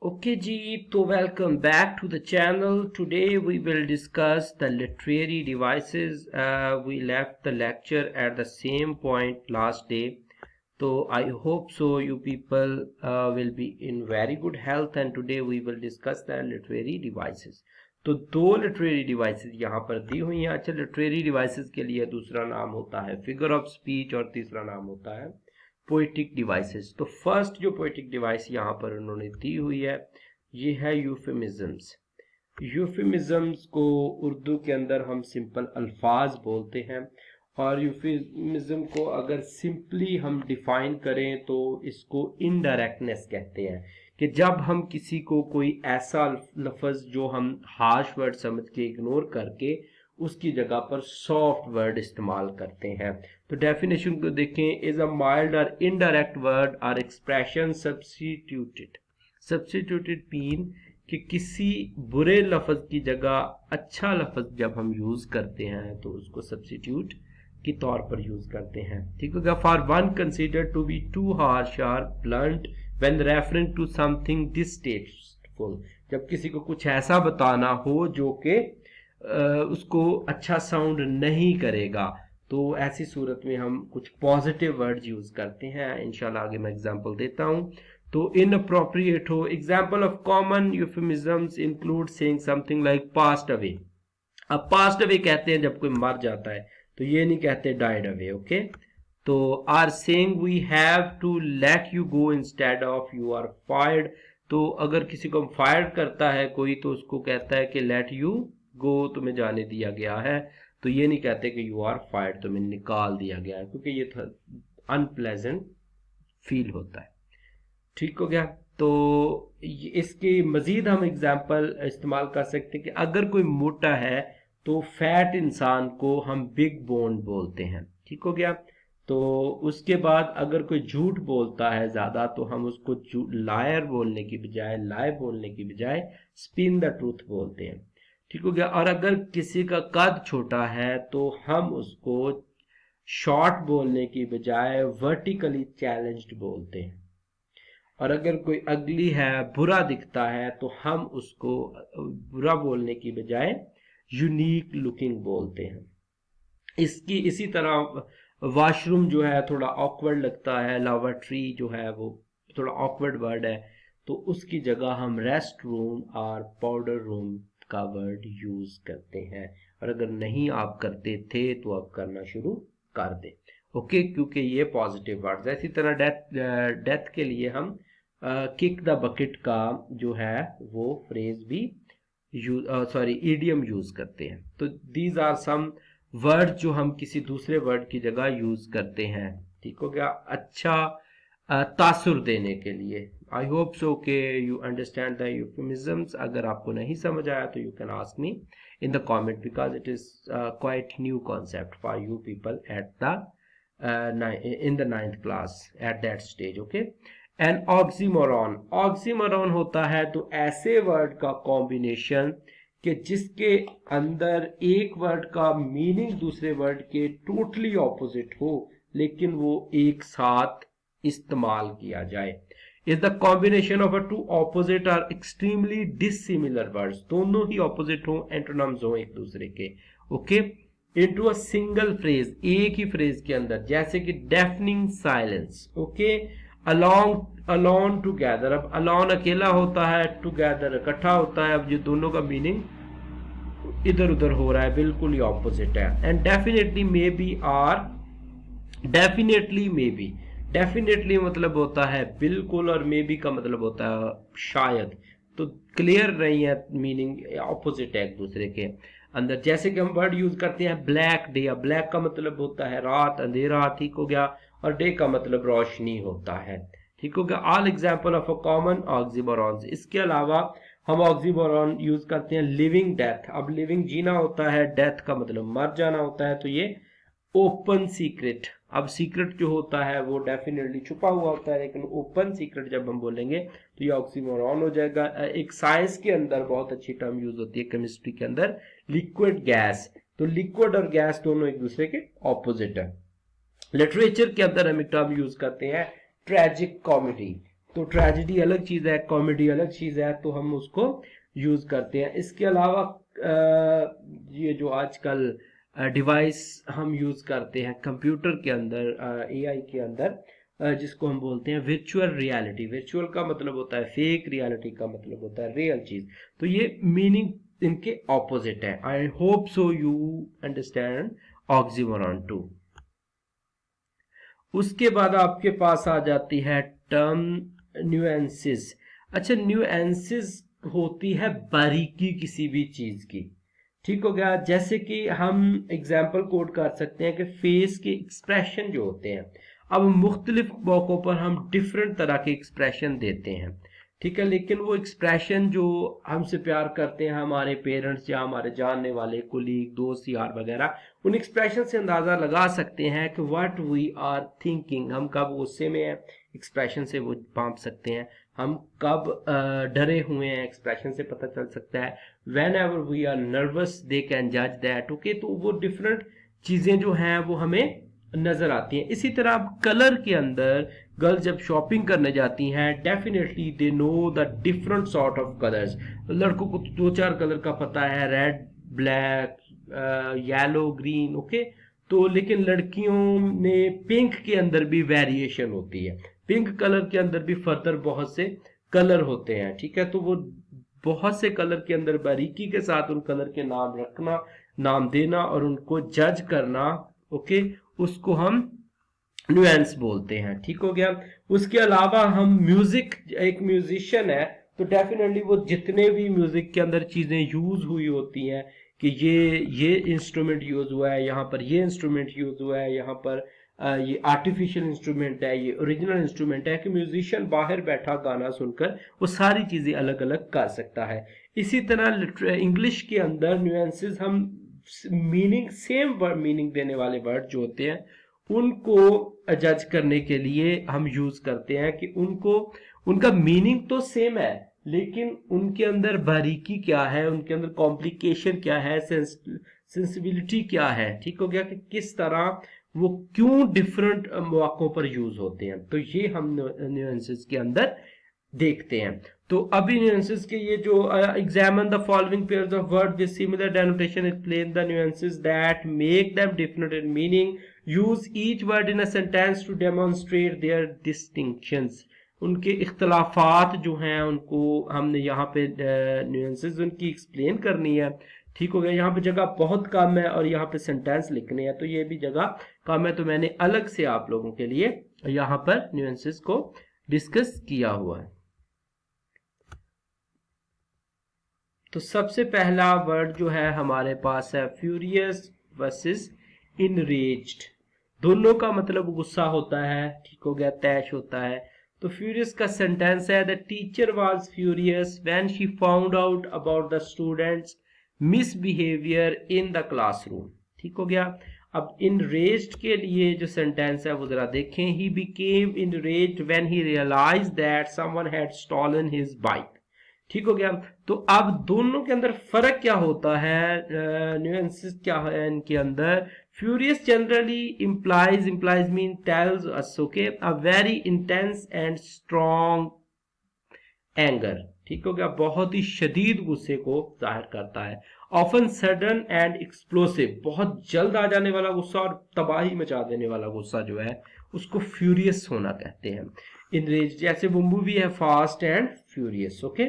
Okay ji, so welcome back to the channel. Today we will discuss the literary devices. We left the lecture at the same point last day. So I hope so you people will be in very good health, and today we will discuss the literary devices. तो दो literary devices यहाँ पर दी हुई हैं। अच्छा, literary devices के लिए दूसरा नाम होता है फिगर ऑफ स्पीच और तीसरा नाम होता है पोएटिक डिवाइसेस। तो फर्स्ट जो पोएटिक डिवाइस यहाँ पर उन्होंने दी हुई है ये है यूफेमिज्म्स। यूफेमिज्म्स को उर्दू के अंदर हम सिंपल अल्फाज बोलते हैं, और यूफेमिज्म को अगर सिंपली हम डिफाइन करें तो इसको इनडायरेक्टनेस कहते हैं, कि जब हम किसी को कोई ऐसा लफ्ज जो हम हार्श वर्ड समझ के इग्नोर करके उसकी जगह पर सॉफ्ट वर्ड इस्तेमाल करते हैं। तो डेफिनेशन को देखें, इज अ माइल्ड और इनडायरेक्ट वर्ड और एक्सप्रेशन सब्स्टिट्यूटेड मीन कि किसी बुरे लफ्ज की जगह अच्छा लफ्ज जब हम यूज करते हैं तो उसको सब्स्टिट्यूट के तौर पर यूज करते हैं। ठीक होगा। For one consider to be too harsh और blunt when referring to something distasteful, जब किसी को कुछ ऐसा बताना हो जो कि उसको अच्छा साउंड नहीं करेगा, तो ऐसी सूरत में हम कुछ पॉजिटिव वर्ड्स यूज करते हैं। इंशाल्लाह आगे मैं एग्जांपल देता हूं। तो इनअप्रोप्रिएट हो, example of common euphemisms include saying something like passed away. अब पास्ट अवे कहते हैं जब कोई मर जाता है, तो ये नहीं कहते डाइड अवे। ओके, तो are saying we have to let you go instead of you are fired. तो अगर किसी को फायर करता है कोई, तो उसको कहता है कि लेट यू गो, तुम्हें जाने दिया गया है। तो ये नहीं कहते कि यू आर फायर्ड, तुम्हें निकाल दिया गया है, क्योंकि ये अनप्लेजेंट फील होता है। ठीक हो गया। तो इसके मजीद हम एग्जाम्पल इस्तेमाल कर सकते हैं कि अगर कोई मोटा है तो फैट इंसान को हम बिग बोन बोलते हैं। ठीक हो गया। तो उसके बाद अगर कोई झूठ बोलता है ज्यादा, तो हम उसको लायर बोलने की बजाय, लाई बोलने की बजाय स्पिन द ट्रूथ बोलते हैं। ठीक हो गया। और अगर किसी का कद छोटा है तो हम उसको शॉर्ट बोलने की बजाय वर्टिकली चैलेंज्ड बोलते हैं। और अगर कोई अगली है, बुरा दिखता है, तो हम उसको बुरा बोलने की बजाय यूनिक लुकिंग बोलते हैं। इसी तरह वॉशरूम जो है थोड़ा ऑकवर्ड लगता है, लैबोरेटरी जो है वो थोड़ा ऑकवर्ड वर्ड है, तो उसकी जगह हम रेस्ट रूम और पाउडर रूम का वर्ड यूज करते हैं। और अगर नहीं आप करते थे तो आप करना शुरू कर दें। ओके, क्योंकि ये पॉजिटिव वर्ड्स है। इसी तरह डेथ के लिए हम किक द बकेट का जो है वो फ्रेज भी ईडियम यूज करते हैं। तो दीज आर सम वर्ड जो हम किसी दूसरे वर्ड की जगह यूज करते हैं। ठीक हो गया। अच्छा तासुर देने के लिए। आई होप सो के यू अंडरस्टैंड द यूफेमिज्म्स। अगर आपको नहीं समझ आया तो you can ask me in the comment, because it is quite new concept for you people at the in the 9th class at that stage. Okay, an oxymoron, oxymoron होता है तो ऐसे वर्ड का कॉम्बिनेशन कि जिसके अंदर एक word का मीनिंग दूसरे वर्ड के टोटली ऑपोजिट हो, लेकिन वो एक साथ इस्तेमाल किया जाए। Is the combination of a two opposite or extremely dissimilar words, दोनों ही ऑपोजिट हो, एंटोनिम्स हो एक दूसरे के। Okay, into a single phrase, एक ही फ्रेज के अंदर, जैसे कि deafening silence. Okay, alone together. अब अलोन अकेला होता है, टूगेदर इकट्ठा होता है। अब ये दोनों का मीनिंग इधर उधर हो रहा है, बिल्कुल ही ऑपोजिट है। And definitely maybe or, definitely maybe, definitely मतलब होता है बिल्कुल, और मे बी का मतलब होता है शायद। तो क्लियर नहीं है, मीनिंग ऑपोजिट है एक दूसरे के अंदर। जैसे कि हम वर्ड यूज करते हैं ब्लैक डे, ब्लैक का मतलब होता है रात, अंधेरा। ठीक हो गया। और डे का मतलब रोशनी होता है। ठीक हो गया। All example of a common oxymorons. इसके अलावा हम ऑक्सीमोरॉन यूज करते हैं लिविंग डेथ। अब लिविंग जीना होता है, डेथ का मतलब मर जाना होता है, तो ये ओपन सीक्रेट। अब सीक्रेट जो होता है वो डेफिनेटली छुपा हुआ होता है, लेकिन ओपन सीक्रेट जब हम बोलेंगे तो ये ऑक्सीमोरॉन हो जाएगा। एक साइंस के अंदर बहुत अच्छी टर्म यूज होती है, केमिस्ट्री के अंदर, लिक्विड गैस। तो लिक्विड और गैस दोनों एक दूसरे के ऑपोजिट है। लिटरेचर के अंदर हम एक टर्म यूज करते हैं ट्रेजिक कॉमेडी। तो ट्रेजेडी अलग चीज है, कॉमेडी अलग चीज है, तो हम उसको यूज करते हैं। इसके अलावा ये जो आजकल डिवाइस हम यूज करते हैं कंप्यूटर के अंदर, एआई के अंदर, जिसको हम बोलते हैं वर्चुअल रियलिटी। वर्चुअल का मतलब होता है फेक, रियलिटी का मतलब होता है रियल चीज। तो ये मीनिंग इनके ऑपोजिट है। I hope so you understand oxymoron too. उसके बाद आपके पास आ जाती है टर्म न्यूएंसेस। अच्छा, न्यूएंसेस होती है बारीकी किसी भी चीज की, ठीक हो गया। जैसे कि हम एग्जाम्पल कोड कर सकते हैं कि फेस के एक्सप्रेशन जो होते हैं, अब मुख्तलिफ मौकों पर हम डिफरेंट तरह के एक्सप्रेशन देते हैं, ठीक है। लेकिन वो एक्सप्रेशन जो हमसे प्यार करते हैं हमारे पेरेंट्स या हमारे जानने वाले कुलीग, दोस्त, यार वगैरह, उन एक्सप्रेशन से अंदाजा लगा सकते हैं कि व्हाट वी आर थिंकिंग। हम कब गुस्से में हैं, एक्सप्रेशन से वो भांप सकते हैं। हम कब डरे हुए हैं, एक्सप्रेशन से पता चल सकता है। Whenever we are nervous they can जज दैट, ओके। तो वो डिफरेंट चीजें जो हैं वो हमें नजर आती हैं। इसी तरह कलर के अंदर गर्ल्स जब शॉपिंग करने जाती हैं, definitely they know the different sort of colours. लड़कों को दो चार कलर का पता है, red, black, yellow, green, okay. तो लेकिन लड़कियों में पिंक के अंदर भी वेरिएशन होती है, पिंक कलर के अंदर भी फर्दर बहुत से कलर होते हैं, ठीक है। तो वो बहुत से कलर के अंदर बारीकी के साथ उन कलर के नाम रखना, नाम देना और उनको जज करना, ओके, उसको हम न्यूएंस बोलते हैं, ठीक हो गया। उसके अलावा हम म्यूजिक, एक म्यूजिशियन है तो डेफिनेटली वो जितने भी म्यूजिक के अंदर चीजें यूज हुई होती हैं कि ये इंस्ट्रूमेंट यूज हुआ है, यहाँ पर ये इंस्ट्रूमेंट यूज हुआ है, यहाँ पर ये आर्टिफिशियल इंस्ट्रूमेंट है, ये ओरिजिनल इंस्ट्रूमेंट है, कि म्यूजिशियन बाहर बैठा गाना सुनकर वो सारी चीजें अलग अलग कर सकता है। इसी तरह इंग्लिश के अंदर न्यूएंसेस हम मीनिंग, सेम मीनिंग देने वाले वर्ड जो होते हैं उनको जज करने के लिए हम यूज करते हैं कि उनको, उनका मीनिंग तो सेम है लेकिन उनके अंदर बारीकी क्या है, उनके अंदर कॉम्प्लिकेशन क्या है, सेंसिबिलिटी क्या है, ठीक हो गया, कि किस तरह वो क्यों डिफरेंट मौकों पर यूज होते हैं। तो ये हम न्यूएंसेस के अंदर देखते हैं। तो अभी न्यूएंसेस के ये जो examine the following pairs of word with similar denotation, explain the nuances that make them different in meaning, use each word in a sentence to demonstrate their distinctions. उनके इख्तलाफात जो हैं उनको हमने यहाँ पे न्यूएंसेस उनकी एक्सप्लेन करनी है, ठीक हो गया। यहाँ पे जगह बहुत कम है और यहाँ पे सेंटेंस लिखने हैं तो ये भी जगह कम है, तो मैंने अलग से आप लोगों के लिए यहाँ पर न्यूएंसेस को डिस्कस किया हुआ है। तो सबसे पहला वर्ड जो है हमारे पास है फ्यूरियस वर्सेस इनरेज्ड। दोनों का मतलब गुस्सा होता है, ठीक हो गया, तैश होता है। तो फ्यूरियस का सेंटेंस है the teacher was furious when she found out about the students misbehaviour in the classroom, ठीक हो गया। अब इनरेज्ड के लिए जो सेंटेंस है वो जरा देखें। He became enraged when he realized that someone had stolen his bike, ठीक हो गया। तो अब दोनों के अंदर फर्क क्या होता है, न्यूएंसेस क्या है इनके अंदर। Furious generally implies mean tells us, okay, a very intense and strong anger, ठीक हो गया, बहुत ही शदीद गुस्से को जाहिर करता है। ऑफन सडन एंड एक्सप्लोसिव, बहुत जल्द आ जाने वाला गुस्सा और तबाही मचा देने वाला गुस्सा जो है उसको फ्यूरियस होना कहते हैं। इनरेज, जैसे वो मूवी है फास्ट एंड फ्यूरियस, ओके।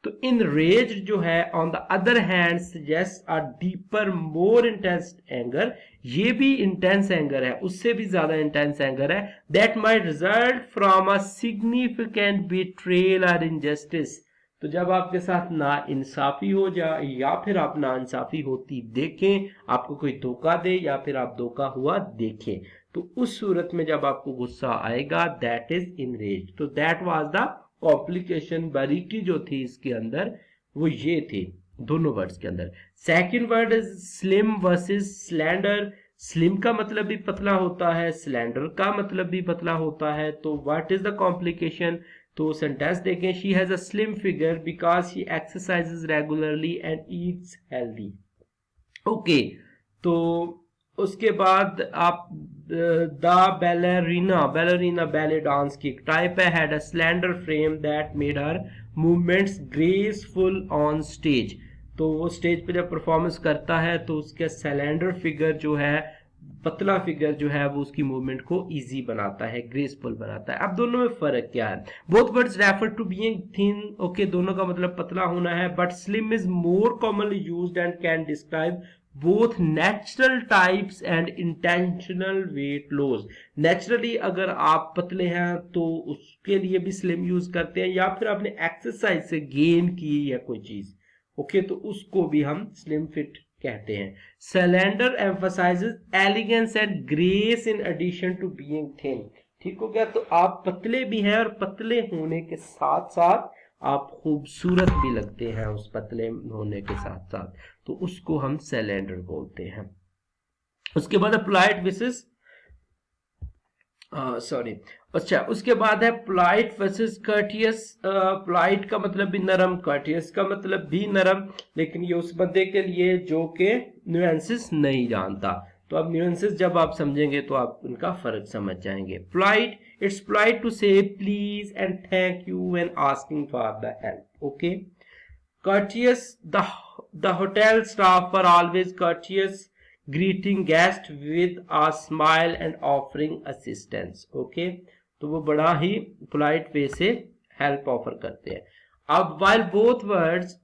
तो इनरेज जो है on the other hand suggest a deeper more intense anger, ये भी इंटेंस एंगर है, उससे भी ज्यादा इंटेंस एंगर है, that might result from a significant betrayal और इनजस्टिस। तो जब आपके साथ ना इंसाफी हो जाए या फिर आप ना इंसाफी होती देखें, आपको कोई धोखा दे या फिर आप धोखा हुआ देखें, तो उस सूरत में जब आपको गुस्सा आएगा दैट इज इनरेज। तो दैट वाज द कॉम्प्लिकेशन, बारीकी जो थी इसके अंदर वो ये थी दोनों वर्ड्स के अंदर। Second word is slim versus slander. Slim का मतलब भी पतला होता है, स्लैंडर का मतलब भी पतला होता है। तो व्हाट इज द कॉम्प्लिकेशन, तो सेंटेंस देखें। She has a slim figure because she exercises regularly and Yeats healthy, okay. तो उसके बाद आप the ballerina ballerina ballet dance की एक टाइप है, had a slander frame that made her movements graceful on stage. तो वो स्टेज पे जब परफॉर्मेंस करता है तो उसका स्लैंडर फिगर जो है, पतला फिगर जो है, वो उसकी मूवमेंट को इजी बनाता है, ग्रेसफुल बनाता है। अब दोनों में फर्क क्या है? Both words refer to being thin, okay, दोनों का मतलब पतला होना है, but slim is more commonly used and can describe both natural types and intentional weight loss. Naturally अगर आप पतले हैं तो उसके लिए भी स्लिम यूज करते हैं, या फिर आपने एक्सरसाइज से गेन की है कोई चीज, ओके, तो उसको भी हम स्लिम फिट कहते हैं। Slender emphasises elegance and grace in addition to being thin. ठीक हो गया? तो आप पतले भी हैं और पतले होने के साथ साथ आप खूबसूरत भी लगते हैं उस पतले होने के साथ साथ, तो उसको हम सिलेंडर बोलते हैं। उसके बाद पोलाइट विसेस सॉरी, अच्छा, उसके बाद है पोलाइट वर्सेस कर्टियस। पोलाइट का मतलब भी नरम, कर्टियस का मतलब भी नरम, लेकिन ये उस बंदे के लिए जो के न्यूएंसेस नहीं जानता। तो अब न्यूएंसेस जब आप समझेंगे तो आप उनका फर्क समझ जाएंगे। पोलाइट, इट्स पोलाइट टू से please and thank you when asking for the help, okay. Courteous, the hotel staff were always courteous, greeting guests with a smile and offering assistance, okay। तो वो बड़ा ही polite way से help offer करते हैं। अब while both words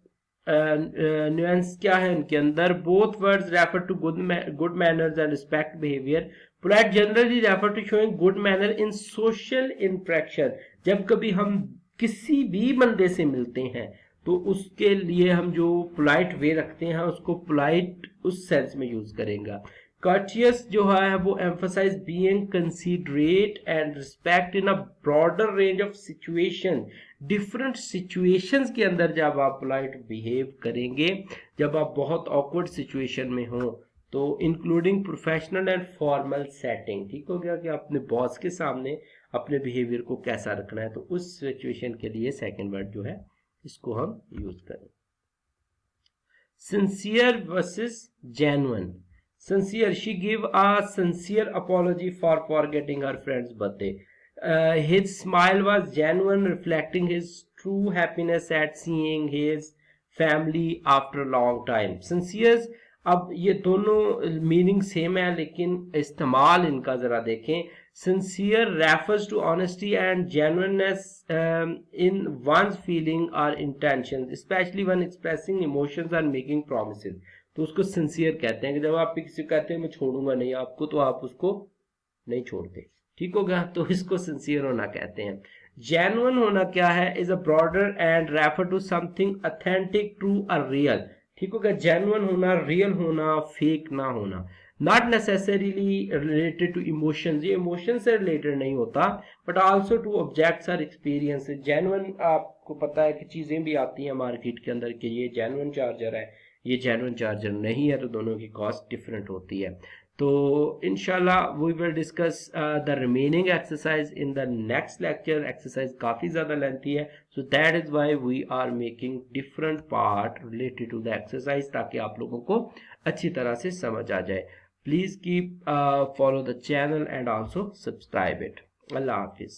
nuance क्या है उनके अंदर, both words refer to good manners and respect behavior. Polite generally refer to showing good manner in social interaction। जब कभी हम किसी भी बंदे से मिलते हैं तो उसके लिए हम जो पोलाइट वे रखते हैं उसको पोलाइट उस सेंस में यूज करेंगे। कर्टियस जो है वो emphasise being considerate and respect in a broader range of situation. Different situations के अंदर जब आप पोलाइट बिहेव करेंगे, जब आप बहुत ऑकवर्ड सिचुएशन में हो, तो including professional and formal setting. ठीक हो गया कि अपने बॉस के सामने अपने बिहेवियर को कैसा रखना है, तो उस सिचुएशन के लिए सेकंड वर्ड जो है इसको हम यूज करें। Sincere versus genuine. Sincere, she give a sincere apology for forgetting her friends birthday. His smile was genuine, reflecting his true happiness at seeing his family after long time. Sincere, अब ये दोनों meaning same है लेकिन इस्तेमाल इनका जरा देखें। Sincere refers to honesty and genuineness in one's feeling or intentions, especially when expressing emotions and making promises. तो उसको sincere कहते हैं कि जब आप किसी को कहते हैं मैं छोड़ूंगा नहीं आपको, तो आप उसको नहीं छोड़ते। ठीक हो गया? तो इसको sincere होना कहते हैं। Genuine होना क्या है? is a broader and refer to something authentic, true or real। ठीक हो गया? Genuine होना, real होना, fake ना होना। Not necessarily related to emotions, ये इमोशन से रिलेटेड नहीं होता, बट आल्सो टू ऑब्जेक्ट्स और एक्सपीरियंस। जेन्युइन, आपको पता है कि चीजें भी आती हैं मार्केट के अंदर कि ये जेन्युइन चार्जर है, ये जेन्युइन चार्जर नहीं है, तो दोनों की कॉस्ट डिफरेंट होती है। तो इंशाल्लाह we will discuss the remaining exercise in the next lecture. Exercise काफ़ी ज़्यादा लेंथी है, so that is why we are making different part related to the exercise, ताकि आप लोगों को अच्छी तरह से समझ आ जाए। Please keep follow the channel and also subscribe it. Allah Hafiz.